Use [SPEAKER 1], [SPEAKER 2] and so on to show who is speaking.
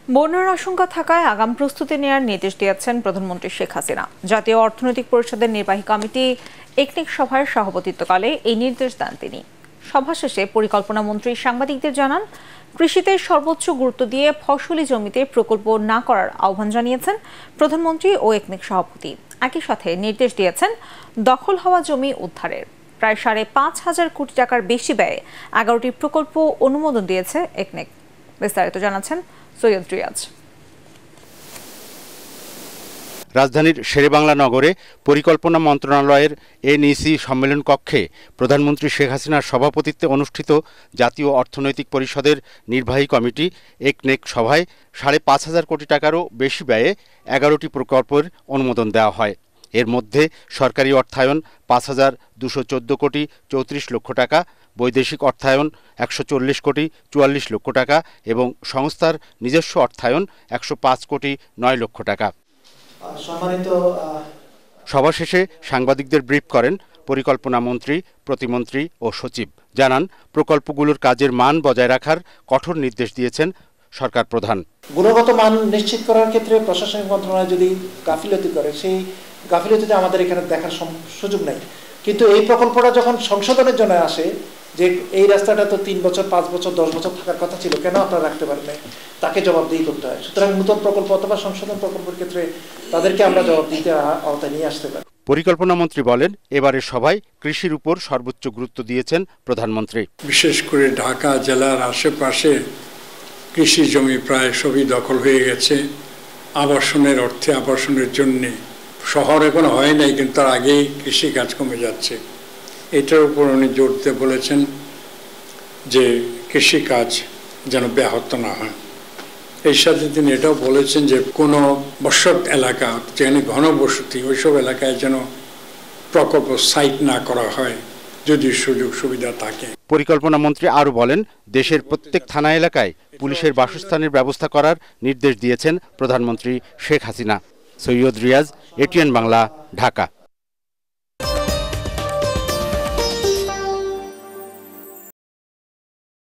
[SPEAKER 1] বন্যার আশঙ্কা থাকায় আগাম প্রস্তুতি নেওয়ার নির্দেশ দিয়েছেন প্রধানমন্ত্রী শেখ হাসিনা। জাতীয় অর্থনৈতিক পরিষদের নির্বাহী কমিটি একনেক সভার সভাপতিত্বকালে এই নির্দেশ দেন তিনি। সভা শেষে পরিকল্পনা মন্ত্রী সাংবাদিকদের জানান, কৃষিতে সর্বোচ্চ গুরুত্ব দিয়ে ফসলি জমিতে প্রকল্প না করার আহ্বান জানিয়েছেন প্রধানমন্ত্রী ও একনেক সভাপতি। একই সাথে নির্দেশ দিয়েছেন দখল হওয়া জমি উদ্ধারের। প্রায় 5,500 কোটি টাকার বেশি ব্যয়ে 11টি প্রকল্প অনুমোদন দিয়েছে একনেক। বিস্তারিত জানাচ্ছেন সৈয়দ রিয়াজ।
[SPEAKER 2] রাজধানীর শেরেবাংলা নগরে পরিকল্পনা মন্ত্রণালয়ের এনইসি সম্মেলন কক্ষে প্রধানমন্ত্রী শেখ হাসিনার সভাপতিত্বে অনুষ্ঠিত জাতীয় অর্থনৈতিক পরিষদের নির্বাহী কমিটি একনেক সভায় 5,500 কোটি টাকারও বেশি ব্যয়ে 11টি প্রকল্পের অনুমোদন দেওয়া হয়। এর মধ্যে সরকারি অর্থায়ন 5,214 কোটি 34 লক্ষ টাকা, বৈদেশিক অর্থায়ন 140 কোটি 44 লক্ষ টাকা এবং সংস্থার নিজস্ব অর্থায়ন 105 কোটি 9 লক্ষ টাকা। সভা শেষে সাংবাদিকদের ব্রিফ করেন পরিকল্পনা মন্ত্রী, প্রতিমন্ত্রী ও সচিব। জানান, প্রকল্পগুলোর কাজের মান বজায় রাখার কঠোর নির্দেশ দিয়েছেন সরকার প্রধান।
[SPEAKER 3] গুণগত মান নিশ্চিত করার ক্ষেত্রে প্রশাসনিক মন্ত্রণালয় যদি গাফিলতি করে, সেই গাফিলতিতে আমাদের এখানে দেখার সুযোগ নেই। কিন্তু এই প্রকল্পটা যখন সংশোধনের জন্য আসে, যে এই রাস্তাটা তো 3 বছর 5 বছর 10 বছর থাকার কথা ছিল, কেন আপনারা রাখতে পারেন না, তাকে জবাবদিহি করতে হয়। সুতরাং নতুন প্রকল্প অথবা সংশোধন প্রকল্পের ক্ষেত্রে তাদেরকে আমরা জবাবদিহিতে আওতায় নিয়ে আসতে পারি।
[SPEAKER 2] পরিকল্পনা মন্ত্রী বলেন, এবারের সভায় কৃষির উপর সর্বোচ্চ গুরুত্ব দিয়েছেন প্রধানমন্ত্রী।
[SPEAKER 4] বিশেষ করে ঢাকা জেলার আশেপাশে কৃষি জমি প্রায় সবই দখল হয়ে গেছে আবাসনের অর্থে। আবাসনের জন্য শহর এখন হয় নাই, কিন্তু তার আগেই কৃষি কাজ কমে যাচ্ছে। এটার উপর উনি জোর দিয়ে বলেছেন যে কৃষি কাজ যেন ব্যাহত না হয়। এর সাথে তিনি এটাও বলেছেন যে কোনো বসত এলাকা, যেখানে ঘনবসতি, ওইসব এলাকায় যেন প্রকল্প সাইট না করা হয় যদি সুযোগ সুবিধা থাকে।
[SPEAKER 2] পরিকল্পনা মন্ত্রী আরও বলেন, দেশের প্রত্যেক থানা এলাকায় পুলিশের বাসস্থানের ব্যবস্থা করার নির্দেশ দিয়েছেন প্রধানমন্ত্রী শেখ হাসিনা। সৈয়দ রিয়াজ, এটিএন বাংলা, ঢাকা।